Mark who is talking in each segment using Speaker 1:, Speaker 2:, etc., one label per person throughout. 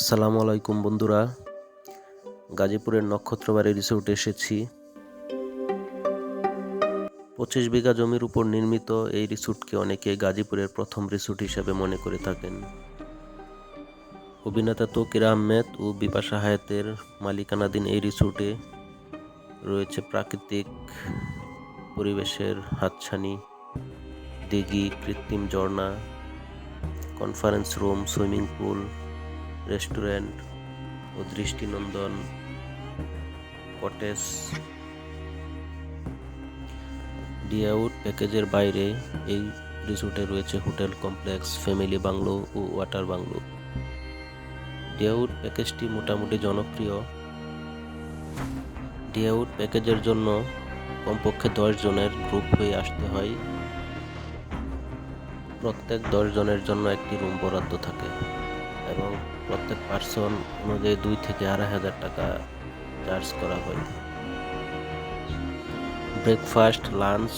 Speaker 1: আসসালামু আলাইকুম বন্ধুরা, গাজীপুরের নক্ষত্রবাড়ি রিসোর্টে এসেছি। 25 বিঘা জমির উপর নির্মিত এই রিসোর্টকে অনেকে গাজীপুরের প্রথম রিসোর্ট হিসেবে মনে করে থাকেন। অভিনেতা তৌকির আহমেদ ও বিপাশা হায়াতের মালিকানাধীন এই রিসোর্টে রয়েছে প্রাকৃতিক পরিবেশের হাতছানি, দিঘি, কৃত্রিম ঝর্ণা, conference room, swimming pool, restaurant ও দৃষ্টিনন্দন কটেজ। ডে আউট প্যাকেজের বাইরে এই রিসোর্টে রয়েছে হোটেল কমপ্লেক্স, ফ্যামিলি বাংলো ও ওয়াটার বাংলো। ডে আউট প্যাকেজটি মোটামুটি জনপ্রিয়। ডে আউট প্যাকেজের জন্য কমপক্ষে 10 জনের গ্রুপ হয়ে আসতে হয়। প্রত্যেক 10 জনের জন্য একটি রুম বরাদ্দ থাকে এবং প্রত্যেক পার্সন অনুযায়ী 2 থেকে 2,500 টাকা চার্জ করা হয়। ব্রেকফাস্ট, লাঞ্চ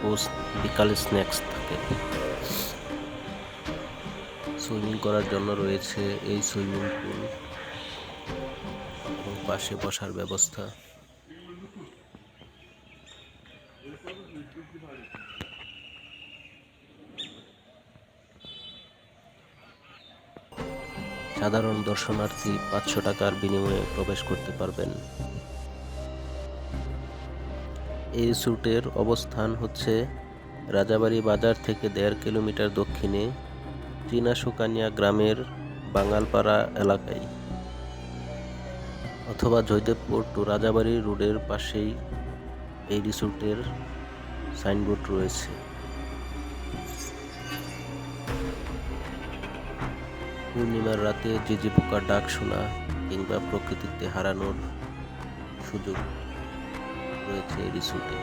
Speaker 1: ও বিকালে স্ন্যাক্স থাকে। সুইমিং করার জন্য রয়েছে এই সুইমিং পুল এবং পাশে বসার ব্যবস্থা। সাধারণ দর্শনার্থী 500 টাকার বিনিময়ে প্রবেশ করতে পারবেন। এই রিসোর্টের অবস্থান হচ্ছে রাজাবাড়ী বাজার থেকে 1.5 কিলোমিটার দক্ষিণে চীনা সুকানিয়া গ্রামের বাঙালপাড়া এলাকায়, অথবা জয়দেবপুর টু রাজাবাড়ী রোডের পাশেই এই রিসোর্টের সাইনবোর্ড রয়েছে। পূর্ণিমার রাতে ঝিঁঝি পোকার ডাক শোনা কিংবা প্রকৃতিতে হারানোর সুযোগ রয়েছে এই রিসোর্টে।